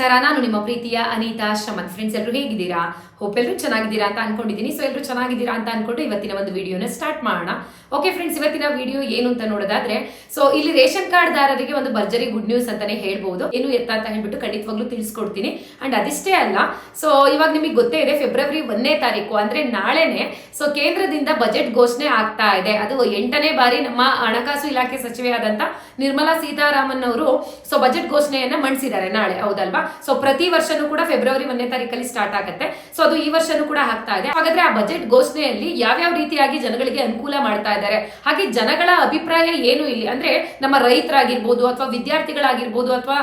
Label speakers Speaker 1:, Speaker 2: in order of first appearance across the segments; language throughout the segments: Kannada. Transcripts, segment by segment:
Speaker 1: ನಮಸ್ಕಾರ, ನಾನು ನಿಮ್ಮ ಪ್ರೀತಿಯ ಅನಿತಾ ಶಮನ್. ಫ್ರೆಂಡ್ಸ್, ಎಲ್ಲರೂ ಹೇಗಿದ್ದೀರಾ? ಹೋಪ್ ಎಲ್ಲರೂ ಚೆನ್ನಾಗಿದ್ದೀರಾ ಅಂತ ಅನ್ಕೊಂಡಿದ್ದೀನಿ. ಸೊ ಎಲ್ಲರೂ ಚೆನ್ನಾಗಿದ್ದೀರಾ ಅಂತ ಅನ್ಕೊಂಡು ಇವತ್ತಿನ ಒಂದು ವಿಡಿಯೋನ ಸ್ಟಾರ್ಟ್ ಮಾಡೋಣ. ಓಕೆ ಫ್ರೆಂಡ್ಸ್, ಇವತ್ತಿನ ವಿಡಿಯೋ ಏನು ಅಂತ ನೋಡೋದಾದ್ರೆ, ಸೊ ಇಲ್ಲಿ ರೇಷನ್ ಕಾರ್ಡ್ ದಾರರಿಗೆ ಒಂದು ಭರ್ಜರಿ ಗುಡ್ ನ್ಯೂಸ್ ಅಂತಾನೆ ಹೇಳ್ಬಹುದು. ಏನು ಎತ್ತ ಅಂತ ಹೇಳ್ಬಿಟ್ಟು ಖಂಡಿತವಾಗ್ಲೂ ತಿಳಿಸ್ಕೊಡ್ತೀನಿ. ಅಂಡ್ ಅದಿಷ್ಟೇ ಅಲ್ಲ, ಸೊ ಇವಾಗ ನಿಮಗೆ ಗೊತ್ತೇ ಇದೆ, ಫೆಬ್ರವರಿ 1ನೇ ತಾರೀಕು ಅಂದ್ರೆ ನಾಳೆನೆ ಸೊ ಕೇಂದ್ರದಿಂದ ಬಜೆಟ್ ಘೋಷಣೆ ಆಗ್ತಾ ಇದೆ. ಅದು 8ನೇ ಬಾರಿ ನಮ್ಮ ಹಣಕಾಸು ಇಲಾಖೆ ಸಚಿವೆಯಾದಂತ ನಿರ್ಮಲಾ ಸೀತಾರಾಮನ್ ಅವರು ಸೊ ಬಜೆಟ್ ಘೋಷಣೆಯನ್ನ ಮಂಡಿಸಿದ್ದಾರೆ ನಾಳೆ, ಹೌದಲ್ವಾ? ಸೊ ಪ್ರತಿ ವರ್ಷನೂ ಕೂಡ ಫೆಬ್ರವರಿ 1ನೇ ತಾರೀಕಲ್ಲಿ ಸ್ಟಾರ್ಟ್ ಆಗುತ್ತೆ. ಸೊ ಅದು ಈ ವರ್ಷನೂ ಕೂಡ ಆಗ್ತಾ ಇದೆ. ಹಾಗಾದ್ರೆ ಆ ಬಜೆಟ್ ಘೋಷಣೆಯಲ್ಲಿ ಯಾವ್ಯಾವ ರೀತಿಯಾಗಿ ಜನಗಳಿಗೆ ಅನುಕೂಲ ಮಾಡ್ತಾ ಇದ್ದಾರೆ, ಹಾಗೆ ಜನಗಳ ಅಭಿಪ್ರಾಯ ಏನು ಇಲ್ಲಿ ಅಂದ್ರೆ ನಮ್ಮ ರೈತರಾಗಿರ್ಬೋದು ಅಥವಾ ವಿದ್ಯಾರ್ಥಿಗಳಾಗಿರ್ಬೋದು ಅಥವಾ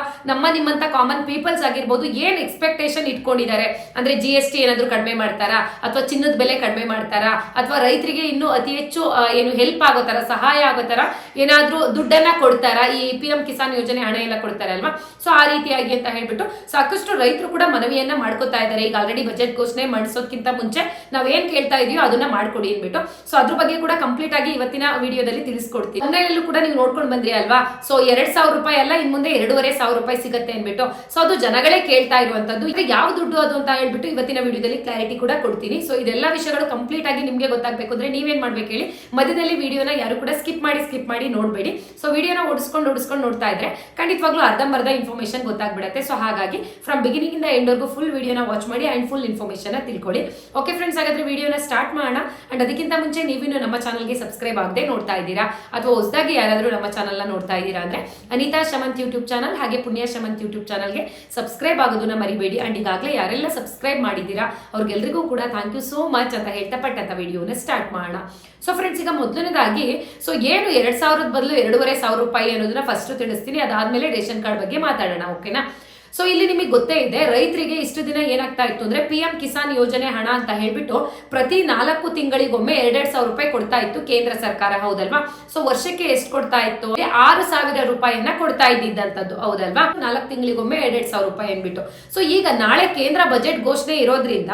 Speaker 1: ನಿಮ್ಮಂತ ಕಾಮನ್ ಪೀಪಲ್ಸ್ ಆಗಿರ್ಬೋದು ಏನ್ ಎಕ್ಸ್ಪೆಕ್ಟೇಷನ್ ಇಟ್ಕೊಂಡಿದ್ದಾರೆ ಅಂದ್ರೆ GST ಏನಾದ್ರು ಕಡಿಮೆ ಮಾಡ್ತಾರಾ, ಅಥವಾ ಚಿನ್ನದ ಬೆಲೆ ಕಡಿಮೆ ಮಾಡ್ತಾರಾ, ಅಥವಾ ರೈತರಿಗೆ ಇನ್ನೂ ಅತಿ ಹೆಚ್ಚು ಏನು ಹೆಲ್ಪ್ ಆಗೋ ತರ, ಸಹಾಯ ಆಗೋ ತರ ಏನಾದ್ರೂ ದುಡ್ಡನ್ನ ಕೊಡ್ತಾರಾ, ಈ PM ಕಿಸಾನ್ ಯೋಜನೆ ಹಣ ಎಲ್ಲ ಕೊಡ್ತಾರೆ ಅಲ್ವಾ? ಸೊ ಆ ರೀತಿಯಾಗಿ ಅಂತ ಹೇಳ್ಬಿಟ್ಟು ಸಾಕಷ್ಟು ರೈತರು ಕೂಡ ಮನವಿಯನ್ನ ಮಾಡ್ಕೋತಾ ಇದ್ದಾರೆ. ಈಗ ಆಲ್ರೆಡಿ ಬಜೆಟ್ ಘೋಷಣೆ ಮಾಡಿಸೋದಕ್ಕಿಂತ ಮುಂಚೆ ನಾವ್ ಏನ್ ಕೇಳ್ತಾ ಇದೀಯೋ ಅದನ್ನ ಮಾಡ್ಕೊಡಿ ಅಂದ್ಬಿಟ್ಟು. ಸೊ ಅದ್ರ ಬಗ್ಗೆ ಕೂಡ ಕಂಪ್ಲೀಟ್ ಆಗಿ ಇವತ್ತಿನ ವಿಡಿಯೋದಲ್ಲಿ ತಿಳಿಸ್ಕೊಡ್ತೀನಿ. ಆನ್ಲೈನಲ್ಲೂ ಕೂಡ ನೀವು ನೋಡ್ಕೊಂಡು ಬಂದ್ರಿ ಅಲ್ವಾ? ಸೊ 2,000 ರೂಪಾಯಿ ಅಲ್ಲ, ಇನ್ ಮುಂದೆ 2,500 ರೂಪಾಯಿ ಸಿಗುತ್ತೆ ಅಂದ್ಬಿಟ್ಟು. ಸೊ ಅದು ಜನಗಳೇ ಕೇಳ್ತಾ ಇರುವಂತದ್ದು. ಈಗ ಯಾವ ದುಡ್ಡು ಅದು ಅಂತ ಹೇಳ್ಬಿಟ್ಟು ಇವತ್ತಿನ ವಿಡಿಯೋದಲ್ಲಿ ಕ್ಲಾರಿಟಿ ಕೂಡ ಕೊಡ್ತೀನಿ. ಸೊ ಇದೆಲ್ಲ ವಿಷಯಗಳು ಕಂಪ್ಲೀಟ್ ಆಗಿ ನಿಮ್ಗೆ ಗೊತ್ತಾಗಬೇಕು ಅಂದ್ರೆ ನೀವೇನ್ ಮಾಡ್ಬೇಕು ಹೇಳಿ, ಮಧ್ಯದಲ್ಲಿ ವಿಡಿಯೋನ ಯಾರು ಕೂಡ ಸ್ಕಿಪ್ ಮಾಡಿ ನೋಡ್ಬೇಡಿ. ಸೊ ವಿಡಿಯೋನ ಓಡಿಸ್ಕೊಂಡು ನೋಡ್ತಾ ಇದ್ರೆ ಖಂಡಿತವಾಗ್ಲೂ ಅರ್ಧಂಬರ್ಧ ಇನ್ಫಾರ್ಮೇಶನ್ ಗೊತ್ತಾಗ್ಬಿಡುತ್ತೆ. ಸೊ ಹಾಗಾಗಿ ಫ್ರಮ್ ಬಿಗಿನಿಂಗ್ ಇಂದ ಎಂಡ್ ವರ್ಗು ಫುಲ್ ವಿಡಿಯೋನ ವಾಚ್ ಮಾಡಿ ಅಂಡ್ ಫುಲ್ ಇನ್ಫಾರ್ಮೇಶನ್ ತಿಳ್ಕೊಳ್ಳಿ. ಓಕೆ ಫ್ರೆಂಡ್ಸ್, ಹಾಗಾದ್ರೆ ವಿಡಿಯೋನ ಸ್ಟಾರ್ಟ್ ಮಾಡೋಣ. ಅಂಡ್ ಅದಕ್ಕಿಂತ ಮುಂಚೆ ನೀವಿನ್ನು ನಮ್ಮ ಚಾನಲ್ಗೆ ಸಬ್ಸ್ಕ್ರೈಬ್ ಆಗದೆ ನೋಡ್ತಾ ಇದ್ದೀರಾ ಅಥವಾ ಹೊಸದಾಗಿ ಯಾರಾದ್ರೂ ನಮ್ಮ ಚಾನಲ್ ನ ನೋಡ್ತಾ ಇದ್ದೀರಾ ಅಂದ್ರೆ ಅನಿತಾ ಶಮಂತ್ ಯೂಟ್ಯೂಬ್ ಚಾನಲ್ ಹಾಗೆ ಪುಣ್ಯ ಶಮಂತ್ ಯೂಟ್ಯೂಬ್ ಚಾನಲ್ಗೆ ಸಬ್ಸ್ಕ್ರೈಬ್ ಆಗೋದನ್ನ ಮರಿಬೇಡಿ. ಅಂಡ್ ಈಗಾಗಲೇ ಯಾರೆಲ್ಲ ಸಬ್ಸ್ಕ್ರೈಬ್ ಮಾಡಿದ್ದೀರಾ ಅವ್ರಿಗೆಲ್ರಿಗೂ ಕೂಡ ಥ್ಯಾಂಕ್ ಯು ಸೋ ಮಚ್ ಅಂತ ಹೇಳ್ತಾ ಪಟ್ಟಂತ ವಿಡಿಯೋನ ಸ್ಟಾರ್ಟ್ ಮಾಡೋಣ. ಸೊ ಫ್ರೆಂಡ್ಸ್, ಈಗ ಮೊದಲನೇದಾಗಿ ಸೊ ಏನು 2,000 ಬದಲು 2,500 ರೂಪಾಯಿ ಅನ್ನೋದನ್ನ ಫಸ್ಟ್ ತಿಳಿಸ್ತೀನಿ. ಅದಾದ್ಮೇಲೆ ರೇಷನ್ ಕಾರ್ಡ್ ಬಗ್ಗೆ ಮಾತಾಡೋಣ, ಓಕೆನಾ? ಸೊ ಇಲ್ಲಿ ನಿಮಗೆ ಗೊತ್ತೇ ಇದೆ, ರೈತರಿಗೆ ಇಷ್ಟು ದಿನ ಏನಾಗ್ತಾ ಇತ್ತು ಅಂದ್ರೆ PM ಕಿಸಾನ್ ಯೋಜನೆ ಹಣ ಅಂತ ಹೇಳ್ಬಿಟ್ಟು ಪ್ರತಿ 4 ತಿಂಗಳಿಗೊಮ್ಮೆ 2,000 ರೂಪಾಯಿ ಕೊಡ್ತಾ ಇತ್ತು ಕೇಂದ್ರ ಸರ್ಕಾರ, ಹೌದಲ್ವಾ? ಸೊ ವರ್ಷಕ್ಕೆ ಎಷ್ಟು ಕೊಡ್ತಾ ಇತ್ತು? 6,000 ರೂಪಾಯಿಯನ್ನ ಕೊಡ್ತಾ ಇದ್ದಿದ್ದಂತದ್ದು, ಹೌದಲ್ವಾ? 4 ತಿಂಗಳಿಗೊಮ್ಮೆ 2,000 ರೂಪಾಯಿ ಅನ್ಬಿಟ್ಟು. ಸೊ ಈಗ ನಾಳೆ ಕೇಂದ್ರ ಬಜೆಟ್ ಘೋಷಣೆ ಇರೋದ್ರಿಂದ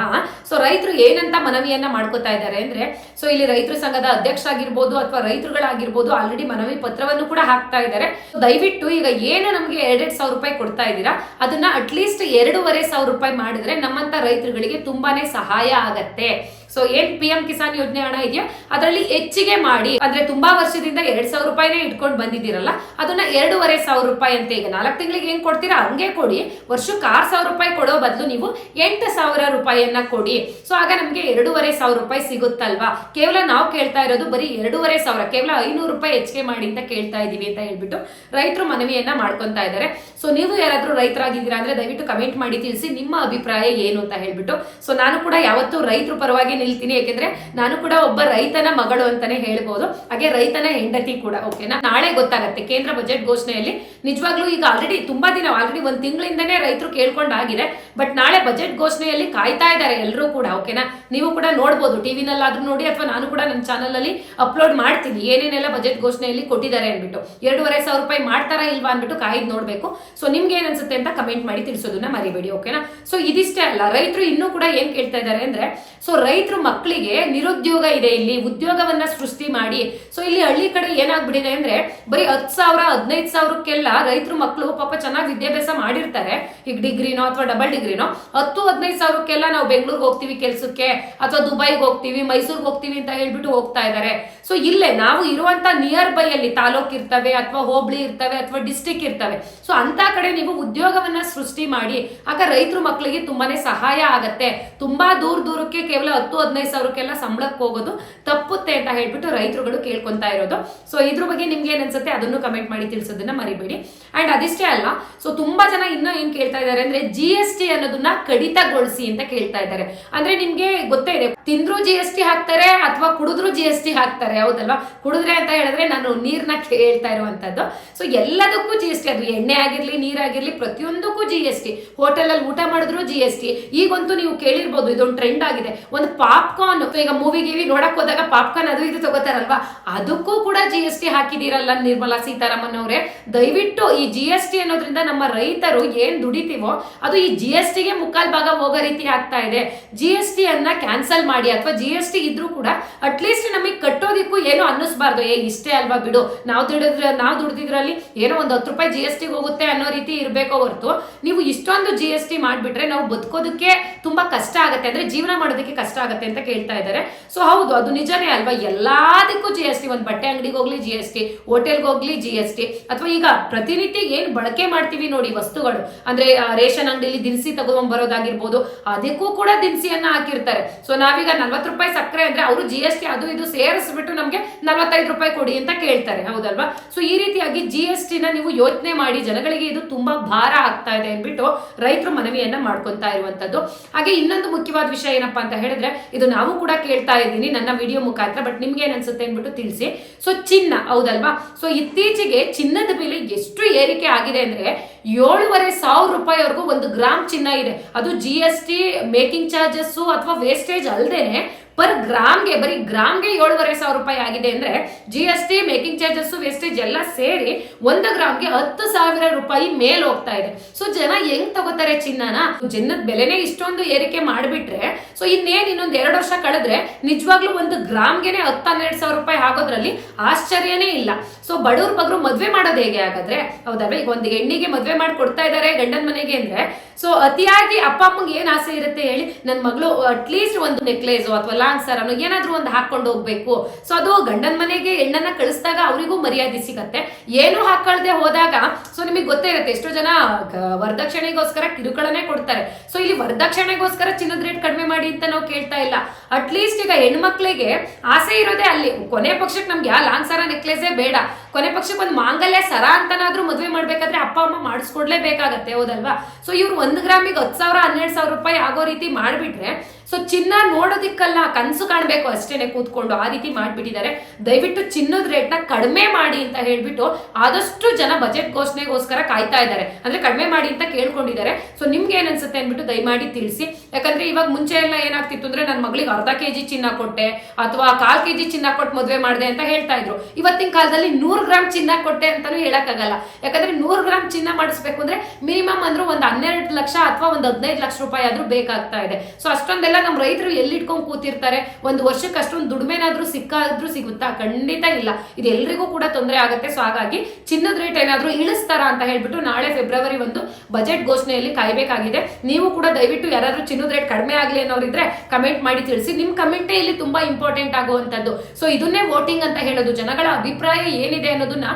Speaker 1: ಸೊ ರೈತರು ಏನಂತ ಮನವಿಯನ್ನ ಮಾಡ್ಕೋತಾ ಇದ್ದಾರೆ ಅಂದ್ರೆ, ಸೊ ಇಲ್ಲಿ ರೈತರ ಸಂಘದ ಅಧ್ಯಕ್ಷ ಆಗಿರ್ಬೋದು ಅಥವಾ ರೈತರುಗಳಾಗಿರ್ಬೋದು ಆಲ್ರೆಡಿ ಮನವಿ ಪತ್ರವನ್ನು ಕೂಡ ಹಾಕ್ತಾ ಇದ್ದಾರೆ. ದಯವಿಟ್ಟು ಈಗ ಏನು ನಮಗೆ 2,000 ರೂಪಾಯಿ ಕೊಡ್ತಾ ಇದ್ದೀರಾ ಅದನ್ನ ಅಟ್ಲೀಸ್ಟ್ 2,500 ರೂಪಾಯಿ ಮಾಡಿದ್ರೆ ನಮ್ಮಂತ ರೈತರುಗಳಿಗೆ ತುಂಬಾನೇ ಸಹಾಯ ಆಗತ್ತೆ. ಸೊ ಏನ್ PM ಕಿಸಾನ್ ಯೋಜನೆ ಹಣ ಇದೆಯೋ ಅದರಲ್ಲಿ ಹೆಚ್ಚಿಗೆ ಮಾಡಿ, ಅಂದ್ರೆ ತುಂಬಾ ವರ್ಷದಿಂದ 2,000 ರೂಪಾಯಿನೇ ಇಟ್ಕೊಂಡು ಬಂದಿದ್ದೀರಲ್ಲ ಅದನ್ನ 2,500 ರೂಪಾಯಿ ಅಂತ ಈಗ 4 ತಿಂಗಳಿಗೆ ಏನ್ ಕೊಡ್ತೀರಾ ಹಂಗೆ ಕೊಡಿ. ವರ್ಷಕ್ಕೆ 6,000 ರೂಪಾಯಿ ಕೊಡೋ ಬದಲು ನೀವು 8,000 ರೂಪಾಯಿಯನ್ನ ಕೊಡಿ. ಸೊ ಆಗ ನಮ್ಗೆ 2,500 ರೂಪಾಯಿ ಸಿಗುತ್ತಲ್ವಾ? ಕೇವಲ ನಾವು ಕೇಳ್ತಾ ಇರೋದು ಬರೀ 2,500, ಕೇವಲ 500 ರೂಪಾಯಿ ಹೆಚ್ಚಿಗೆ ಮಾಡಿ ಅಂತ ಕೇಳ್ತಾ ಇದೀವಿ ಅಂತ ಹೇಳ್ಬಿಟ್ಟು ರೈತರು ಮನವಿಯನ್ನ ಮಾಡ್ಕೊಂತಾ ಇದ್ದಾರೆ. ಸೊ ನೀವು ಯಾರಾದ್ರೂ ರೈತರಾಗಿದ್ದೀರಾ ಅಂದ್ರೆ ದಯವಿಟ್ಟು ಕಮೆಂಟ್ ಮಾಡಿ ತಿಳಿಸಿ ನಿಮ್ಮ ಅಭಿಪ್ರಾಯ ಏನು ಅಂತ ಹೇಳ್ಬಿಟ್ಟು. ಸೊ ನಾನು ಕೂಡ ಯಾವತ್ತೂ ರೈತರ ಪರವಾಗಿ ನಿಲ್ತೀನಿ, ಯಾಕೆಂದ್ರೆ ನಾನು ಕೂಡ ಒಬ್ಬ ರೈತನ ಮಗಳು ಅಂತಾನೆ ಹೇಳ್ಬೋದು, ಹಾಗೆ ರೈತನ ಹೆಂಡತಿ ಕೂಡ, ಓಕೆನಾ? ನಾಳೆ ಗೊತ್ತಾಗತ್ತೆ ಕೇಂದ್ರ ಬಜೆಟ್ ಘೋಷಣೆಯಲ್ಲಿ. ನಿಜವಾಗ್ಲೂ ಈಗ ಆಲ್ರೆಡಿ ತುಂಬಾ ದಿನ, ಆಲ್ರೆಡಿ 1 ತಿಂಗಳಿಂದನೇ ರೈತರು ಕೇಳ್ಕೊಂಡಾಗಿದೆ. ಬಟ್ ನಾಳೆ ಬಜೆಟ್ ಘೋಷಣೆಯಲ್ಲಿ ಕಾಯ್ತಾ ಇದ್ದಾರೆ ಎಲ್ಲರೂ ಕೂಡ, ಓಕೆನಾ? ನೀವು ಕೂಡ ನೋಡ್ಬೋದು, ಟಿವಿನಲ್ಲಾದ್ರೂ ನೋಡಿ ಅಥವಾ ನಾನು ಕೂಡ ನನ್ನ ಚಾನಲ್ ಅಲ್ಲಿ ಅಪ್ಲೋಡ್ ಮಾಡ್ತೀನಿ ಏನೇನೆಲ್ಲ ಬಜೆಟ್ ಘೋಷಣೆಯಲ್ಲಿ ಕೊಟ್ಟಿದ್ದಾರೆ ಅನ್ಬಿಟ್ಟು. 2,500 ರೂಪಾಯಿ ಮಾಡ್ತಾರಾ ಇಲ್ವಾ ಅನ್ಬಿಟ್ಟು ಕಾಯ್ದು ನೋಡ್ಬೇಕು. ಸೊ ನಿಮ್ಗೆ ಏನ್ ಅನ್ಸುತ್ತೆ ಅಂತ ಕಮೆಂಟ್ ಮಾಡಿ ತಿಳಿಸೋದನ್ನ ಮರಿಬೇಡಿ, ಓಕೆನಾ? ಸೊ ಇದಿಷ್ಟೇ ಅಲ್ಲ, ರೈತರು ಇನ್ನೂ ಕೂಡ ಏನ್ ಕೇಳ್ತಾ ಇದ್ದಾರೆ ಅಂದ್ರೆ, ಸೊ ರೈತರು ಮಕ್ಕಳಿಗೆ ನಿರುದ್ಯೋಗ ಇದೆ, ಇಲ್ಲಿ ಉದ್ಯೋಗವನ್ನ ಸೃಷ್ಟಿ ಮಾಡಿ. ಸೊ ಇಲ್ಲಿ ಹಳ್ಳಿ ಕಡೆ ಏನಾಗ್ಬಿಟ್ಟಿದೆ ಅಂದ್ರೆ ಬರೀ 10,000 15,000ಕ್ಕೆಲ್ಲ ರೈತರು ಮಕ್ಕಳು ಪಾಪ ಚೆನ್ನಾಗಿ ವಿದ್ಯಾಭ್ಯಾಸ ಮಾಡಿರ್ತಾರೆ, ಈಗ ಡಿಗ್ರಿನೋ ಅಥವಾ ಡಬಲ್ ಡಿಗ್ರಿನೋ, 10-15,000ಕ್ಕೆಲ್ಲ ನಾವು ಬೆಂಗಳೂರಿಗೆ ಹೋಗ್ತೀವಿ ಕೆಲ್ಸಕ್ಕೆ ಅಥವಾ ದುಬೈಗೆ ಹೋಗ್ತೀವಿ, ಮೈಸೂರಿಗೆ ಹೋಗ್ತೀವಿ ಅಂತ ಹೇಳ್ಬಿಟ್ಟು ಹೋಗ್ತಾ ಇದ್ದಾರೆ. ಸೊ ಇಲ್ಲೇ ನಾವು ಇರುವಂತ ನಿಯರ್ ಬೈ ಅಲ್ಲಿ ತಾಲೂಕ್ ಇರ್ತವೆ ಅಥವಾ ಹೋಬಳಿ ಇರ್ತವೆ ಅಥವಾ ಡಿಸ್ಟಿಕ್ ಇರ್ತವೆ. ಸೊ ಅಂತ ಕಡೆ ನೀವು ಉದ್ಯೋಗವನ್ನ ಸೃಷ್ಟಿ ಮಾಡಿ, ಆಗ ರೈತರು ಮಕ್ಕಳಿಗೆ ತುಂಬಾನೇ ಸಹಾಯ ಆಗತ್ತೆ. ತುಂಬಾ ದೂರಕ್ಕೆ ಕೇವಲ 10-15,000ಕ್ಕೆಲ್ಲ ಸಂಬಳಕ್ಕೆ ಹೋಗೋದು ತಪ್ಪುತ್ತೆ ಅಂತ ಹೇಳ್ಬಿಟ್ಟು ರೈತರುಗಳು ಕೇಳ್ಕೊಂತಾ ಇರೋದು. ಸೊ ಇದ್ರ ಬಗ್ಗೆ ನಿಮ್ಗೆ ಏನ್ ಅನ್ಸುತ್ತೆ ಅದನ್ನು ಕಮೆಂಟ್ ಮಾಡಿ ತಿಳಿಸೋದನ್ನ ಮರಿಬೇಡಿ. ಅಂಡ್ ಅದಿಷ್ಟೇ ಅಲ್ಲ, ಸೊ ತುಂಬಾ ಜನ ಇನ್ನೂ ಏನ್ ಕೇಳ್ತಾ ಇದ್ದಾರೆ ಅಂದ್ರೆ GST ಅನ್ನೋದನ್ನ ಕಡಿತಗೊಳಿಸಿ ಅಂತ ಕೇಳ್ತಾ ಇದ್ದಾರೆ. ಅಂದ್ರೆ ನಿಮ್ಗೆ ಗೊತ್ತೇ ಇದೆ, ತಿಂದ್ರು GST ಹಾಕ್ತಾರೆ ಅಥವಾ ಕುಡಿದ್ರು GST ಹಾಕ್ತಾರೆ, ಹೌದಲ್ವಾ? ಕುಡಿದ್ರೆ ಅಂತ ಹೇಳಿದ್ರೆ ನಾನು ನೀರ್ನ ಹೇಳ್ತಾ ಇರುವಂತದ್ದು. ಸೊ ಎಲ್ಲದಕ್ಕೂ GST, ಅದು ಎಣ್ಣೆ ಆಗಿರ್ಲಿ ನೀರಾಗಿರ್ಲಿ ಪ್ರತಿಯೊಂದಕ್ಕೂ GST. ಹೋಟೆಲ್ ಅಲ್ಲಿ ಊಟ ಮಾಡಿದ್ರು GST. ಈಗಂತೂ ನೀವು ಕೇಳಿರ್ಬೋದು, ಇದೊಂದು ಟ್ರೆಂಡ್ ಆಗಿದೆ, ಒಂದು ಪಾಪ್ಕಾರ್ನ್, ಈಗ ಮೂವಿ ನೋಡಕ್ ಹೋದಾಗ ಪಾಪ್ಕಾರ್ನ್ ಅದು ಇದು ತಗೋತಾರಲ್ವಾ, ಅದಕ್ಕೂ ಕೂಡ GST ಹಾಕಿದಿರಲ್ಲ ನಿರ್ಮಲಾ ಸೀತಾರಾಮನ್ ಅವರೇ. ದಯವಿಟ್ಟು ಈ GST ಅನ್ನೋದ್ರಿಂದ ನಮ್ಮ ರೈತರು ಏನ್ ದುಡಿತೀವೋ ಅದು ಈ GST ಗೆ 3/4 ಭಾಗ ಹೋಗೋ ರೀತಿ ಆಗ್ತಾ ಇದೆ. GST ಅನ್ನ ಕ್ಯಾನ್ಸಲ್ ಮಾಡಿ ಅಥವಾ GST ಇದ್ರೂ ಕೂಡ ಅಟ್ಲೀಸ್ಟ್ ನಮಗೆ ಕಟ್ಟೋದಿಕ್ಕೂ ಏನೋ ಅನ್ನಿಸ್ಬಾರ್ದು, ಇಷ್ಟೇ ಅಲ್ವಾ ಬಿಡು, ನಾವು ದುಡ್ದಿದ್ರಲ್ಲಿ ಏನೋ ಒಂದು 10 ರೂಪಾಯಿ GST ಹೋಗುತ್ತೆ ಅನ್ನೋ ರೀತಿ ಇರಬೇಕೋ ಹೊರತು ನೀವು ಇಷ್ಟೊಂದು GST ಮಾಡ್ಬಿಟ್ರೆ ನಾವು ಬದುಕೋದಕ್ಕೆ ತುಂಬಾ ಕಷ್ಟ ಆಗುತ್ತೆ, ಅಂದ್ರೆ ಜೀವನ ಮಾಡೋದಕ್ಕೆ ಕಷ್ಟ ಆಗುತ್ತೆ ಅಂತ ಕೇಳ್ತಾ ಇದ್ದಾರೆ. ಸೊ ಹೌದು, ಅದು ನಿಜನೇ ಅಲ್ವಾ, ಎಲ್ಲದಕ್ಕೂ GST, ಒಂದು ಬಟ್ಟೆ ಅಂಗಡಿಗೆ ಹೋಗ್ಲಿ GST, ಹೋಟೆಲ್ಗೆ ಹೋಗ್ಲಿ GST, ಅಥವಾ ಈಗ ಪ್ರತಿನಿತ್ಯ ಏನ್ ಬಳಕೆ ಮಾಡ್ತೀವಿ ನೋಡಿ ವಸ್ತುಗಳು, ಅಂದ್ರೆ ರೇಷನ್ ಅಂಗಡಿಲಿ ದಿನಸಿ ತಗೊಂಡ್ ಬರೋದಾಗಿರ್ಬೋದು, ಅದಕ್ಕೂ ಕೂಡ ದಿನಸಿಯನ್ನ ಹಾಕಿರ್ತಾರೆ. ಸೊ ನಾವೀಗ 40 ರೂಪಾಯಿ ಸಕ್ಕರೆ ಅಂದ್ರೆ ಅವರು GST ಅದು ಇದು ಸೇರಿಸ್ಬಿಟ್ಟು ನಮ್ಗೆ 45 ರೂಪಾಯಿ ಕೊಡಿ ಅಂತ ಕೇಳ್ತಾರೆ, ಹೌದಲ್ವಾ. ಸೊ ಈ ರೀತಿಯಾಗಿ GST ನ ನೀವು ಯೋಚನೆ ಮಾಡಿ, ಜನಗಳಿಗೆ ಇದು ತುಂಬಾ ಭಾರ ಆಗ್ತಾ ಇದೆ ಅಂದ್ಬಿಟ್ಟು ರೈತರು ಮನವಿಯನ್ನ ಮಾಡ್ಕೊಂತಾ ಇರುವಂತದ್ದು. ಹಾಗೆ ಇನ್ನೊಂದು ಮುಖ್ಯವಾದ ವಿಷಯ ಏನಪ್ಪಾ ಅಂತ ಹೇಳಿದ್ರೆ, ಇದು ನಾವು ಕೂಡ ಕೇಳ್ತಾ ಇದ್ದೀನಿ ನನ್ನ ವಿಡಿಯೋ ಮುಖಾಂತರ, ಬಟ್ ನಿಮ್ಗೆ ಏನ್ ಅನ್ಸುತ್ತೆ ಅಂದ್ಬಿಟ್ಟು ತಿಳಿಸಿ. ಸೊ ಚಿನ್ನ, ಹೌದಲ್ವಾ, ಸೊ ಇತ್ತೀಚೆಗೆ ಚಿನ್ನದ ಬೆಲೆ ಎಷ್ಟು ಏರಿಕೆ ಆಗಿದೆ ಅಂದ್ರೆ 7,500 ರೂಪಾಯಿವರೆಗೂ 1 ಗ್ರಾಮ್ ಚಿನ್ನ ಇದೆ. ಅದು GST, ಮೇಕಿಂಗ್ ಚಾರ್ಜಸ್ ಅಥವಾ ವೇಸ್ಟೇಜ್ ಅಲ್ದೇನೆ ಬರೀ ಗ್ರಾಮ್ಗೆ 7,500 ರೂಪಾಯಿ ಆಗಿದೆ ಅಂದ್ರೆ GST, ಮೇಕಿಂಗ್ ಚಾರ್ಜಸ್, ವೇಸ್ಟೇಜ್ ಎಲ್ಲ ಸೇರಿ 1 ಗ್ರಾಮ್ಗೆ 10,000 ರೂಪಾಯಿ ಮೇಲ್ ಹೋಗ್ತಾ ಇದೆ. ಸೊ ಜನ ಹೆಂಗ್ ತಗೋತಾರೆ ಚಿನ್ನನ? ಚಿನ್ನದ ಬೆಲೆನೇ ಇಷ್ಟೊಂದು ಏರಿಕೆ ಮಾಡಿಬಿಟ್ರೆ ಸೊ ಇನ್ನೊಂದ್ 2 ವರ್ಷ ಕಳೆದ್ರೆ ನಿಜವಾಗ್ಲೂ 1 ಗ್ರಾಮ್ಗೆನೆ 10-12,000 ರೂಪಾಯಿ ಆಗೋದ್ರಲ್ಲಿ ಆಶ್ಚರ್ಯನೇ ಇಲ್ಲ. ಸೊ ಬಡವ್ರು ಮದ್ವೆ ಮಾಡೋದು ಹೇಗೆ ಹಾಗಾದ್ರೆ, ಹೌದಲ್ವಾ? ಈಗ ಒಂದು ಹೆಣ್ಣಿಗೆ ಮದ್ವೆ ಮಾಡಿ ಕೊಡ್ತಾ ಇದ್ದಾರೆ ಗಂಡನ ಮನೆಗೆ ಅಂದ್ರೆ, ಸೊ ಅತಿಯಾಗಿ ಅಪ್ಪ ಅಮ್ಮಂಗೆ ಏನ್ ಆಸೆ ಇರುತ್ತೆ ಹೇಳಿ, ನನ್ನ ಮಗಳು ಅಟ್ಲೀಸ್ಟ್ ಒಂದು ನೆಕ್ಲೇಸ್ ಅಥವಾ ಲಾಂಗ್ ಸರ್ ಅನ್ನೋ ಏನಾದ್ರೂ ಒಂದು ಹಾಕೊಂಡು ಹೋಗ್ಬೇಕು. ಸೊ ಅದು ಗಂಡನ ಮನೆಗೆ ಹೆಣ್ಣನ್ನ ಕಳಿಸಿದಾಗ ಅವರಿಗೂ ಮರ್ಯಾದೆ ಸಿಗತ್ತೆ. ಏನು ಹಾಕೊಳ್ದೆ ಹೋದಾಗ ಸೊ ನಿಮಗೆ ಗೊತ್ತೇ ಇರುತ್ತೆ, ಎಷ್ಟೋ ಜನ ವರದಕ್ಷಿಣೆಗೋಸ್ಕರ ಕಿರುಕುಳನೇ ಕೊಡ್ತಾರೆ. ಸೊ ಇಲ್ಲಿ ವರದಕ್ಷಿಣೆಗೋಸ್ಕರ ಚಿನ್ನದ ರೇಟ್ ಕಡಿಮೆ ಮಾಡಿ ಅಂತ ನಾವು ಕೇಳ್ತಾ ಇಲ್ಲ. ಅಟ್ಲೀಸ್ಟ್ ಈಗ ಹೆಣ್ಮಕ್ಳಿಗೆ ಆಸೆ ಇರೋದೇ ಅಲ್ಲಿ, ಕೊನೆ ಪಕ್ಷಕ್ಕೆ ನಮ್ಗೆ ಲಾಂಗ್ ಸರ ನೆಕ್ಲೇಸೇ ಬೇಡ, ಕೊನೆ ಪಕ್ಷಕ್ಕೆ ಒಂದು ಮಾಂಗಲ್ಯ ಸರ ಅಂತನಾದ್ರೂ ಮದುವೆ ಮಾಡ್ಬೇಕಾದ್ರೆ ಅಪ್ಪ ಅಮ್ಮ ಮಾಡಿಸ್ಕೊಡ್ಲೇಬೇಕಾಗತ್ತೆ, ಹೌದಲ್ವಾ. ಸೊ ಇವ್ರು 1 ಗ್ರಾಮಿಗೆ 10,000-12,000 ರೂಪಾಯಿ ಆಗೋ ರೀತಿ ಮಾಡ್ಬಿಟ್ರೆ ಸೊ ಚಿನ್ನ ನೋಡೋದಿಕ್ಕಲ್ಲ, ಕನ್ಸು ಕಾಣ್ಬೇಕು ಅಷ್ಟೇನೆ ಕೂತ್ಕೊಂಡು, ಆ ರೀತಿ ಮಾಡ್ಬಿಟ್ಟಿದ್ದಾರೆ. ದಯವಿಟ್ಟು ಚಿನ್ನದ ರೇಟ್ ನ ಕಡಿಮೆ ಮಾಡಿ ಅಂತ ಹೇಳ್ಬಿಟ್ಟು ಆದಷ್ಟು ಜನ ಬಜೆಟ್ ಘೋಷಣೆಗೋಸ್ಕರ ಕಾಯ್ತಾ ಇದ್ದಾರೆ, ಅಂದ್ರೆ ಕಡಿಮೆ ಮಾಡಿ ಅಂತ ಕೇಳ್ಕೊಂಡಿದ್ದಾರೆ. ಸೊ ನಿಮ್ಗೆ ಏನ್ ಅನ್ಸುತ್ತೆ ಅಂದ್ಬಿಟ್ಟು ದಯಮಾಡಿ ತಿಳಿಸಿ. ಯಾಕಂದ್ರೆ ಇವಾಗ ಮುಂಚೆ ಎಲ್ಲ ಏನಾಗ್ತಿತ್ತು ಅಂದ್ರೆ, ನನ್ನ ಮಗಳಿಗೆ ಅರ್ಧ kg ಚಿನ್ನ ಕೊಟ್ಟೆ ಅಥವಾ 1/4 kg ಚಿನ್ನ ಕೊಟ್ಟು ಮದುವೆ ಮಾಡಿದೆ ಅಂತ ಹೇಳ್ತಾ ಇದ್ರು. ಇವತ್ತಿನ ಕಾಲದಲ್ಲಿ 100 ಗ್ರಾಮ್ ಚಿನ್ನ ಕೊಟ್ಟೆ ಅಂತಾನು ಹೇಳಕ್ಕಾಗಲ್ಲ. ಯಾಕಂದ್ರೆ 100 ಗ್ರಾಮ್ ಚಿನ್ನ ಮಾಡಿಸ್ಬೇಕು ಅಂದ್ರೆ ಮಿನಿಮಮ್ ಅಂದ್ರೂ ಒಂದು 12 ಲಕ್ಷ ಅಥವಾ ಒಂದು 15 ಲಕ್ಷ ರೂಪಾಯಿ ಆದ್ರೂ ಬೇಕಾಗ್ತಾ ಇದೆ. ಸೊ ಅಷ್ಟೊಂದೆಲ್ಲ ನಮ್ಮ ರೈತರು ಎಲ್ಲಿಟ್ಕೊಂಡ್ ಕೂತಿರ್ತಾರೆ? ಒಂದು ವರ್ಷಕ್ಕೆ ಅಷ್ಟೊಂದು ದುಡಿಮೆನಾದ್ರೂ ಸಿಗುತ್ತಾ? ಖಂಡಿತ ಇಲ್ಲ. ಇದು ಎಲ್ರಿಗೂ ಕೂಡ ತೊಂದರೆ ಆಗುತ್ತೆ. ಸೊ ಹಾಗಾಗಿ ಚಿನ್ನದ ರೇಟ್ ಏನಾದ್ರೂ ಇಳಿಸ್ತಾರ ಅಂತ ಹೇಳ್ಬಿಟ್ಟು ನಾಳೆ ಫೆಬ್ರವರಿ 1 ಬಜೆಟ್ ಘೋಷಣೆಯಲ್ಲಿ ಕಾಯ್ಬೇಕಾಗಿದೆ. ನೀವು ಕೂಡ ದಯವಿಟ್ಟು ಯಾರಾದ್ರೂ ಚಿನ್ನದ ರೇಟ್ ಕಡಿಮೆ ಆಗ್ಲಿ ಅನ್ನೋರಿದ್ರೆ ಕಮೆಂಟ್ ಮಾಡಿ ತಿಳಿಸಿ. ನಿಮ್ ಕಮೆಂಟೇ ಇಲ್ಲಿ ತುಂಬಾ ಇಂಪಾರ್ಟೆಂಟ್ ಆಗುವಂತದ್ದು. ಸೊ ಇದನ್ನೇ ವೋಟಿಂಗ್ ಅಂತ ಹೇಳೋದು. ಜನಗಳ ಅಭಿಪ್ರಾಯ ಏನಿದೆ ಅನ್ನೋದನ್ನ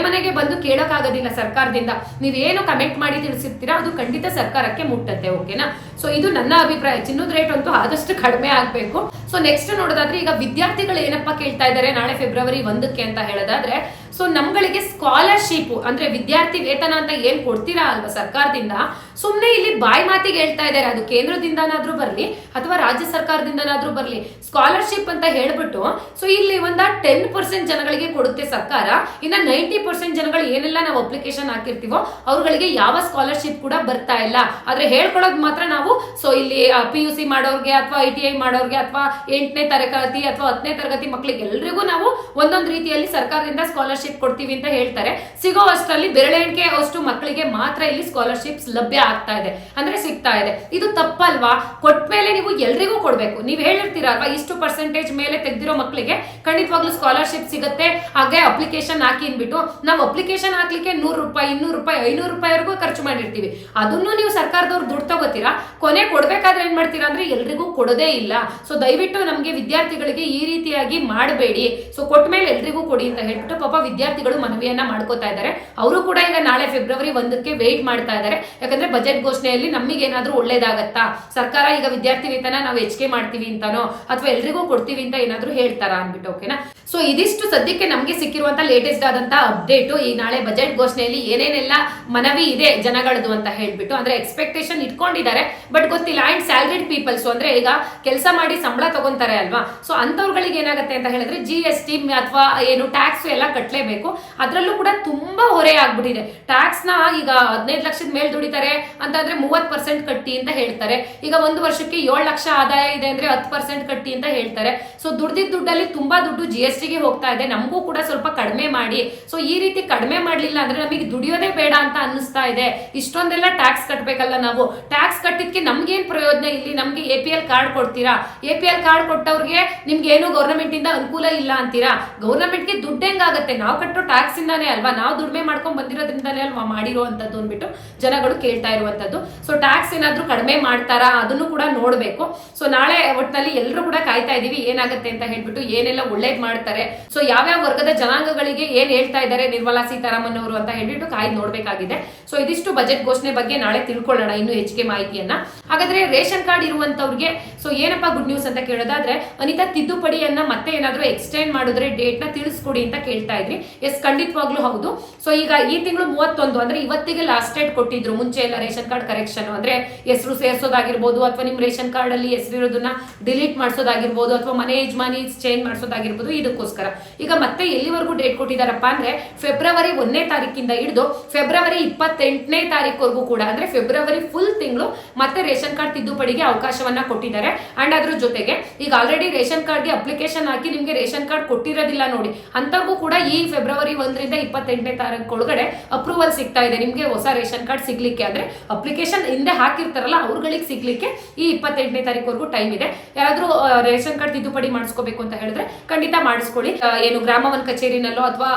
Speaker 1: ಮನೆಗೆ ಬಂದು ಕೇಳೋಕ್ಕಾಗೋದಿಲ್ಲ ಸರ್ಕಾರದಿಂದ. ನೀವೇನು ಕಮೆಂಟ್ ಮಾಡಿ ತಿಳಿಸಿರ್ತೀರಾ ಅದು ಖಂಡಿತ ಸರ್ಕಾರಕ್ಕೆ ಮುಟ್ಟತ್ತೆ, ಓಕೆನಾ. ಸೊ ಇದು ನನ್ನ ಅಭಿಪ್ರಾಯ. ಚಿನ್ನದ ರೇಟ್ ಅಂತೂ ಆದಷ್ಟು ಕಡಿಮೆ ಆಗ್ಬೇಕು. ಸೊ ನೆಕ್ಸ್ಟ್ ನೋಡೋದಾದ್ರೆ, ಈಗ ವಿದ್ಯಾರ್ಥಿಗಳು ಏನಪ್ಪಾ ಕೇಳ್ತಾ ಇದ್ದಾರೆ ನಾಳೆ ಫೆಬ್ರವರಿ 1ಕ್ಕೆ ಅಂತ ಹೇಳೋದಾದ್ರೆ, ಸೊ ನಮ್ಗಳಿಗೆ ಸ್ಕಾಲರ್ಶಿಪ್ ಅಂದ್ರೆ ವಿದ್ಯಾರ್ಥಿ ವೇತನ ಅಂತ ಏನ್ ಕೊಡ್ತೀರಾ ಅಲ್ವಾ ಸರ್ಕಾರದಿಂದ, ಸುಮ್ನೆ ಇಲ್ಲಿ ಬಾಯಿ ಮಾತಿಗೆ ಹೇಳ್ತಾ ಇದ್ದಾರೆ. ಅದು ಕೇಂದ್ರದಿಂದನಾದ್ರೂ ಬರ್ಲಿ ಅಥವಾ ರಾಜ್ಯ ಸರ್ಕಾರದಿಂದನಾದ್ರೂ ಬರ್ಲಿ, ಸ್ಕಾಲರ್ಶಿಪ್ ಅಂತ ಹೇಳ್ಬಿಟ್ಟು ಸೊ ಇಲ್ಲಿ 10% ಜನಗಳಿಗೆ ಕೊಡುತ್ತೆ ಸರ್ಕಾರ. ಇನ್ನ 90% ಜನಗಳು ಏನೆಲ್ಲ ನಾವು ಅಪ್ಲಿಕೇಶನ್ ಹಾಕಿರ್ತೀವೋ ಅವ್ಗಳಿಗೆ ಯಾವ ಸ್ಕಾಲರ್ಶಿಪ್ ಕೂಡ ಬರ್ತಾ ಇಲ್ಲ. ಆದ್ರೆ ಹೇಳ್ಕೊಳೋದು ಮಾತ್ರ ನಾವು ಸೊ ಇಲ್ಲಿ PUC ಮಾಡೋರ್ಗೆ ಅಥವಾ ITI ಮಾಡೋರ್ಗೆ ಅಥವಾ 8ನೇ ತರಗತಿ ಅಥವಾ 10ನೇ ತರಗತಿ ಮಕ್ಕಳಿಗೆ ಎಲ್ರಿಗೂ ನಾವು ಒಂದೊಂದು ರೀತಿಯಲ್ಲಿ ಸರ್ಕಾರದಿಂದ ಸ್ಕಾಲರ್ಶಿಪ್ ಕೊಡ್ತೀವಿ ಅಂತ ಹೇಳ್ತಾರೆ. ಸಿಗೋ ಅಷ್ಟರಲ್ಲಿ ಬೆರಳೆಣಿಕೆ ಅಷ್ಟು ಮಕ್ಕಳಿಗೆ ಮಾತ್ರ ಇಲ್ಲಿ ಸ್ಕಾಲರ್ಶಿಪ್ಸ್ ಲಭ್ಯ ಆಗ್ತಾ ಇದೆ, ಅಂದ್ರೆ ಸಿಗ್ತಾ ಇದೆ. ಇದು ತಪ್ಪಲ್ವಾ? ಕೊಟ್ಮೇಲೆ ನೀವು ಎಲ್ರಿಗೂ ಕೊಡ್ಬೇಕು. ನೀವು ಹೇಳಿರ್ತೀರಲ್ವಾ ಇಷ್ಟು ಪರ್ಸೆಂಟೇಜ್ ಮೇಲೆ ತೆಗ್ದಿರೋ ಮಕ್ಕಳಿಗೆ ಖಂಡಿತವಾಗ್ಲೂ ಸ್ಕಾಲರ್ಶಿಪ್ ಸಿಗುತ್ತೆ, ಹಾಗೆ ಅಪ್ಲಿಕೇಶನ್ ಹಾಕಿ ಅಂದ್ಬಿಟ್ಟು ನಾವು ಅಪ್ಲಿಕೇಶನ್ ಹಾಕ್ಲಿಕ್ಕೆ 100 ರೂಪಾಯಿ 200 ರೂಪಾಯಿ 500 ರೂಪಾಯಿವರೆಗೂ ಖರ್ಚು ಮಾಡಿರ್ತೀವಿ. ಅದನ್ನು ನೀವು ಸರ್ಕಾರದವ್ರು ದುಡ್ಡು ತಗೋತೀರಾ, ಕೊನೆ ಕೊಡ್ಬೇಕಾದ್ರೆ ಏನ್ ಮಾಡ್ತೀರಾ ಅಂದ್ರೆ ಎಲ್ರಿಗೂ ಕೊಡೋದೇ ಇಲ್ಲ. ಸೊ ದಯವಿಟ್ಟು ನಮ್ಗೆ ವಿದ್ಯಾರ್ಥಿಗಳಿಗೆ ಈ ರೀತಿಯಾಗಿ ಮಾಡಬೇಡಿ. ಸೊ ಕೊಟ್ಟ ಮೇಲೆ ಎಲ್ರಿಗೂ ಕೊಡಿ ಅಂತ ಹೇಳ್ಬಿಟ್ಟು ಪಾಪ ವಿದ್ಯಾರ್ಥಿಗಳು ಮನವಿಯನ್ನ ಮಾಡ್ಕೋತಾ ಇದ್ದಾರೆ. ಅವರು ಕೂಡ ಈಗ ನಾಳೆ ಫೆಬ್ರವರಿ 1ಕ್ಕೆ ವೇಟ್ ಮಾಡ್ತಾ ಇದ್ದಾರೆ. ಯಾಕಂದ್ರೆ ಬಜೆಟ್ ಘೋಷಣೆಯಲ್ಲಿ ನಮಗೇನಾದ್ರೂ ಒಳ್ಳೇದಾಗತ್ತಾ, ಸರ್ಕಾರ ಈಗ ವಿದ್ಯಾರ್ಥಿ ವೇತನ ನಾವು ಹೆಚ್ಚಿಗೆ ಮಾಡ್ತೀವಿ ಅಂತಾನೋ ಅಥವಾ ಎಲ್ರಿಗೂ ಕೊಡ್ತೀವಿ ಅಂತ ಏನಾದ್ರೂ ಹೇಳ್ತಾರಾ ಅಂದ್ಬಿಟ್ಟು, ಓಕೆನಾ. ಸೊ ಇದಿಷ್ಟು ಸದ್ಯಕ್ಕೆ ನಮ್ಗೆ ಸಿಕ್ಕಿರುವಂತ ಲೇಟೆಸ್ಟ್ ಆದಂತ ಅಪ್ಡೇಟು. ಈ ನಾಳೆ ಬಜೆಟ್ ಘೋಷಣೆಯಲ್ಲಿ ಏನೇನೆಲ್ಲ ಮನವಿ ಇದೆ ಜನಗಳದು ಅಂತ ಹೇಳ್ಬಿಟ್ಟು, ಅಂದ್ರೆ ಎಕ್ಸ್ಪೆಕ್ಟೇಷನ್ ಇಟ್ಕೊಂಡಿದ್ದಾರೆ ಬಟ್ ಗೊತ್ತಿಲ್ಲ. ಅಂಡ್ ಸ್ಯಾಲರಿಡ್ ಪೀಪಲ್ಸ್ ಅಂದ್ರೆ ಈಗ ಕೆಲಸ ಮಾಡಿ ಸಂಬಳ ತಗೊಂತಾರೆ ಅಲ್ವಾ, ಸೊ ಅಂತವ್ಗಳಿಗೆ ಏನಾಗುತ್ತೆ ಅಂತ ಹೇಳಿದ್ರೆ GST ಅಥವಾ ಏನು ಟ್ಯಾಕ್ಸ್ ಎಲ್ಲ ಕಟ್ಟಲೇಬೇಕು. ಕಟ್ಟಲೇಬೇಕು. ಅದರಲ್ಲೂ ಕೂಡ ತುಂಬಾ ಹೊರೆ ಆಗ್ಬಿಟ್ಟಿದೆ. ಟ್ಯಾಕ್ಸ್ ನ ಈಗ 15 ಲಕ್ಷದ ಮೇಲೆ ದುಡಿತಾರೆ ಅಂತಂದ್ರೆ 30% ಕಟ್ಟಿ ಅಂತ ಹೇಳ್ತಾರೆ. ಈಗ ಒಂದು ವರ್ಷಕ್ಕೆ 7 ಲಕ್ಷ ಆದಾಯ ಇದೆ ಅಂದ್ರೆ 10% ಕಟ್ಟಿ ಅಂತ ಹೇಳ್ತಾರೆ. ಸೊ ದುಡ್ದಿದ್ದ ದುಡ್ಡಲ್ಲಿ ತುಂಬಾ ದುಡ್ಡು GST ಗೆ ಹೋಗ್ತಾ ಇದೆ. ನಮಗೂ ಕೂಡ ಸ್ವಲ್ಪ ಕಡಿಮೆ ಮಾಡಿ. ಸೊ ಈ ರೀತಿ ಕಡಿಮೆ ಮಾಡ್ಲಿಲ್ಲ ಅಂದ್ರೆ ನಮಗೆ ದುಡಿಯೋದೇ ಬೇಡ ಅಂತ ಅನ್ನಿಸ್ತಾ ಇದೆ. ಇಷ್ಟೊಂದೆಲ್ಲ ಟ್ಯಾಕ್ಸ್ ಕಟ್ಬೇಕಲ್ಲ ನಾವು. ಟ್ಯಾಕ್ಸ್ ಕಟ್ಟಿದ್ಕೆ ನಮ್ಗೇನ್ ಪ್ರಯೋಜನ? ಇಲ್ಲಿ ನಮ್ಗೆ APL ಕಾರ್ಡ್ ಕೊಡ್ತೀರಾ, APL ಕಾರ್ಡ್ ಕೊಟ್ಟವ್ರಿಗೆ ನಿಮ್ಗೆ ಏನು ಗೌರ್ಮೆಂಟ್ ಇಂದ ಅನುಕೂಲ ಇಲ್ಲ ಅಂತೀರಾ. ಗೌರ್ಮೆಂಟ್ ಗೆ ದುಡ್ಡು ಹೆಂಗಾಗತ್ತೆ? ನಾವು ಕಟ್ಟೋ ಟ್ಯಾಕ್ಸ್ ಇಂದಾನೇ ಅಲ್ವಾ, ನಾವು ದುಡಿಮೆ ಮಾಡ್ಕೊಂಡ್ ಬಂದಿರೋದ್ರಿಂದಾನೇ ಅಲ್ವಾ ಮಾಡಿರುವಂತದ್ದು ಅಂದ್ಬಿಟ್ಟು ಜನಗಳು ಕೇಳ್ತಾ ಇರುವಂತದ್ದು. ಸೊ ಟ್ಯಾಕ್ಸ್ ಏನಾದ್ರೂ ಕಡಿಮೆ ಮಾಡ್ತಾರಾ ಅದನ್ನು ಕೂಡ ನೋಡ್ಬೇಕು. ಸೊ ನಾಳೆ ಒಟ್ಟಿನಲ್ಲಿ ಎಲ್ಲರೂ ಕೂಡ ಕಾಯ್ತಾ ಇದೀವಿ ಏನಾಗುತ್ತೆ ಅಂತ ಹೇಳ್ಬಿಟ್ಟು, ಏನೆಲ್ಲ ಒಳ್ಳೇದ್ ಮಾಡ್ತಾರೆ, ಸೊ ಯಾವ್ಯಾವ ವರ್ಗದ ಜನಾಂಗಗಳಿಗೆ ಏನ್ ಹೇಳ್ತಾ ಇದ್ದಾರೆ ನಿರ್ಮಲಾ ಸೀತಾರಾಮನ್ ಅವರು ಅಂತ ಹೇಳ್ಬಿಟ್ಟು ಕಾಯ್ದು ನೋಡ್ಬೇಕಾಗಿದೆ. ಸೊ ಇದಿಷ್ಟು ಬಜೆಟ್ ಘೋಷಣೆ ಬಗ್ಗೆ ನಾಳೆ ತಿಳ್ಕೊಳ್ಳೋಣ ಇನ್ನು ಹೆಚ್ಚಿಗೆ ಮಾಹಿತಿಯನ್ನ. ಹಾಗಾದ್ರೆ ರೇಷನ್ ಕಾರ್ಡ್ ಇರುವಂತವ್ರಿಗೆ ಸೊ ಏನಪ್ಪಾ ಗುಡ್ ನ್ಯೂಸ್ ಅಂತ ಕೇಳೋದಾದ್ರೆ, ಅನಿತಾ ತಿದ್ದುಪಡಿಯನ್ನ ಮತ್ತೆ ಏನಾದ್ರೂ ಎಕ್ಸ್ಟೆಂಡ್ ಮಾಡಿದ್ರೆ ಡೇಟ್ ನ ತಿಳಿಸ್ಕೊಡಿ ಅಂತ ಕೇಳ್ತಾ ಇದ್ರಿ. ಎಸ್, ಖಂಡಿತವಾಗ್ಲೂ ಹೌದು. ಸೊ ಈಗ ಈ ತಿಂಗಳು 31 ಅಂದ್ರೆ ಇವತ್ತಿಗೆ ಲಾಸ್ಟ್ ಡೇಟ್ ಕೊಟ್ಟಿದ್ರು. ಮುಂಚೆ ಎಲ್ಲ ರೇಷನ್ ಕಾರ್ಡ್ ಕರೆಕ್ಷನ್ ಅಂದ್ರೆ ಹೆಸರು ಸೇರ್ಸೋದಾಗಿರ್ಬೋದು, ಅಥವಾ ನಿಮ್ ರೇಷನ್ ಕಾರ್ಡ್ ಅಲ್ಲಿ ಹೆಸರಿರೋದನ್ನ ಡಿಲೀಟ್ ಮಾಡಿಸೋದಾಗಿರ್ಬೋದು, ಅಥವಾ ಮನೆ ಯಜಮಾನಿ ಚೇಂಜ್ ಮಾಡಿಸೋದಾಗಿರ್ಬೋದು. ಇದಕ್ಕೋಸ್ಕರ ಈಗ ಮತ್ತೆ ಎಲ್ಲಿವರೆಗೂ ಡೇಟ್ ಕೊಟ್ಟಿದಾರಪ್ಪ ಅಂದ್ರೆ ಫೆಬ್ರವರಿ 1ನೇ ತಾರೀಕಿಂದ ಹಿಡಿದು ಫೆಬ್ರವರಿ 28ನೇ ತಾರೀಕುವರೆಗೂ ಕೂಡ, ಅಂದ್ರೆ ಫೆಬ್ರವರಿ ಫುಲ್ ತಿಂಗಳು ಮತ್ತೆ ರೇಷನ್ ಕಾರ್ಡ್ ತಿದ್ದುಪಡಿಗೆ ಅವಕಾಶವನ್ನ ಕೊಟ್ಟಿದ್ದಾರೆ. ಅಂಡ್ ಅದ್ರ ಜೊತೆಗೆ ಈಗ ಆಲ್ರೆಡಿ ರೇಷನ್ ಕಾರ್ಡ್ಗೆ ಅಪ್ಲಿಕೇಶನ್ ಹಾಕಿ ನಿಮ್ಗೆ ರೇಷನ್ ಕಾರ್ಡ್ ಕೊಟ್ಟಿರೋದಿಲ್ಲ ನೋಡಿ, ಅಂತವ್ರಿಗೂ ಕೂಡ ಈ ಫೆಬ್ರವರಿ 1ರಿಂದ 28ನೇ ತಾರೀಕು ಒಳಗಡೆ ಅಪ್ರೂವಲ್ ಸಿಗ್ತಾ ಇದೆ ನಿಮ್ಗೆ ಹೊಸ ರೇಷನ್ ಕಾರ್ಡ್ ಸಿಗ್ಲಿಕ್ಕೆ. ಅಂದ್ರೆ ಅಪ್ಲಿಕೇಶನ್ ಹಿಂದೆ ಹಾಕಿರ್ತಾರಲ್ಲ ಅವ್ರಗಳಿಗೆ ಸಿಗ್ಲಿಕ್ಕೆ ಈ 28ನೇ ತಾರೀಕುವರೆಗೂ ಟೈಮ್ ಇದೆ. ಯಾರಾದ್ರೂ ರೇಷನ್ ಕಾರ್ಡ್ ತಿದ್ದುಪಡಿ ಮಾಡಿಸ್ಕೋಬೇಕು ಅಂತ ಹೇಳಿದ್ರೆ ಖಂಡಿತ ಮಾಡಿಸ್ಕೊಳ್ಳಿ. ಏನು ಗ್ರಾಮ ಒನ್ ಕಚೇರಿನಲ್ಲೋ ಅಥವಾ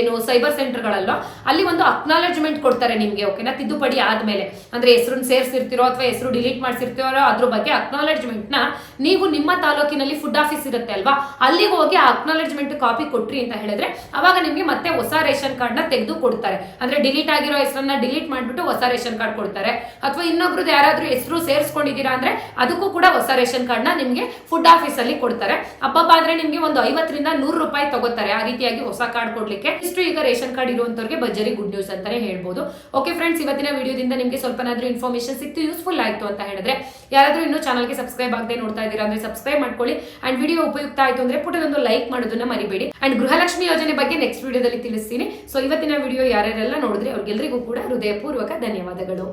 Speaker 1: ಏನು ಸೈಬರ್ ಸೆಂಟರ್ಗಳಲ್ಲೋ ಅಲ್ಲಿ ಒಂದು ಅಕ್ನಾಲೆಜ್ಮೆಂಟ್ ಕೊಡ್ತಾರೆ ನಿಮ್ಗೆ, ಓಕೆನಾ, ತಿದ್ದುಪಡಿ ಆದ್ಮೇಲೆ. ಅಂದ್ರೆ ಹೆಸರನ್ನ ಸೇರಿಸಿರ್ತಿರೋ ಅಥವಾ ಹೆಸರು ಡಿಲೀಟ್ ಮಾಡಿಸಿರ್ತಿರೋ ಅದ್ರ ಬಗ್ಗೆ ಅಕ್ನಾಲೆಜ್ಮೆಂಟ್ ನ ನೀವು ನಿಮ್ಮ ತಾಲೂಕಿನಲ್ಲಿ ಫುಡ್ ಆಫೀಸ್ ಇರುತ್ತೆ ಅಲ್ವಾ, ಅಲ್ಲಿಗೆ ಹೋಗಿ ಆ ಅಕ್ನಾಲೆಜ್ಮೆಂಟ್ ಕಾಪಿ ಕೊಟ್ರಿ ಅಂತ ಹೇಳಿದ್ರೆ ಅವಾಗ ನಿಮ್ಗೆ ಮತ್ತೆ ಹೊಸ ರೇಷನ್ ಕಾರ್ಡ್ ನ ತೆಗೆದು ಕೊಡ್ತಾರೆ. ಅಂದ್ರೆ ಡಿಲೀಟ್ ಆಗಿರೋ ಹೆಸರನ್ನ ಡಿಲೀಟ್ ಮಾಡ್ಬಿಟ್ಟು ಹೊಸ ರೇಷನ್ ಕಾರ್ಡ್ ಕೊಡ್ತಾರೆ. ಅಥವಾ ಇನ್ನೊಬ್ರದ್ದು ಯಾರಾದ್ರೂ ಹೆಸರು ಸೇರಿಸ್ಕೊಂಡಿದ್ದೀರಾ ಅಂದ್ರೆ ಅದಕ್ಕೂ ಕೂಡ ಹೊಸ ರೇಷನ್ ಕಾರ್ಡ್ ನ ನಿಮ್ಗೆ ಫುಡ್ ಆಫೀಸ್ ಅಲ್ಲಿ ಕೊಡ್ತಾರೆ. ಅಬ್ಬಬ್ಬ ಅಂದ್ರೆ ನಿಮ್ಗೆ ಒಂದು 50ರಿಂದ 100 ರೂಪಾಯಿ ತಗೋತಾರೆ ಆ ರೀತಿಯಾಗಿ ಹೊಸ ಕಾರ್ಡ್ ಕೊಡ್ಲಿಕ್ಕೆ. ಇಷ್ಟು ಈಗ ರೇಷನ್ ಕಾರ್ಡ್ ಇರುವಂತವ್ರಿಗೆ ಭರ್ಜರಿ ಗುಡ್ ನ್ಯೂಸ್ ಅಂತಾನೆ ಹೇಳ್ಬೋದು. ಓಕೆ ಫ್ರೆಂಡ್ಸ್, ಇವತ್ತಿನ ವಿಡಿಯೋದಿಂದ ನಿಮ್ಗೆ ಸ್ವಲ್ಪನಾದ್ರೂ ಇನ್ಫಾರ್ಮೇಶನ್ ಸಿಕ್ತು, ಯೂಸ್ಫುಲ್ ಆಯ್ತು ಅಂತ ಹೇಳಿದ್ರೆ ಯಾರಾದ್ರೂ ಇನ್ನೂ ಚಾನಲ್ಗೆ ಸಬ್ಸ್ಕ್ರೈಬ್ ಆಗದೆ ನೋಡ್ತಾ ಇದ್ದೀರಾ ಅಂದ್ರೆ ಸಬ್ಸ್ಕ್ರೈಬ್ ಮಾಡ್ಕೊಳ್ಳಿ. ಅಂಡ್ ವಿಡಿಯೋ ಉಪಯುಕ್ತ ಆಯ್ತು ಅಂದ್ರೆ ಪುಟದೊಂದು ಲೈಕ್ ಮಾಡೋದನ್ನ ಮರಿಬೇಡಿ. ಅಂಡ್ ಗೃಹಲಕ್ಷ್ಮಿ ಯೋಜನೆ ಬಗ್ಗೆ ನೆಕ್ಸ್ಟ್ ವಿಡಿಯೋದಲ್ಲಿ ತಿಳಿಸ್ತೀನಿ. ಸೊ ಇವತ್ತಿನ ವಿಡಿಯೋ ಯಾರ್ಯಾರೆಲ್ಲ ನೋಡಿದ್ರೆ ಅವ್ರಿಗೆಲ್ಲರಿಗೂ ಕೂಡ ಹೃದಯಪೂರ್ವಕ ಧನ್ಯವಾದಗಳು.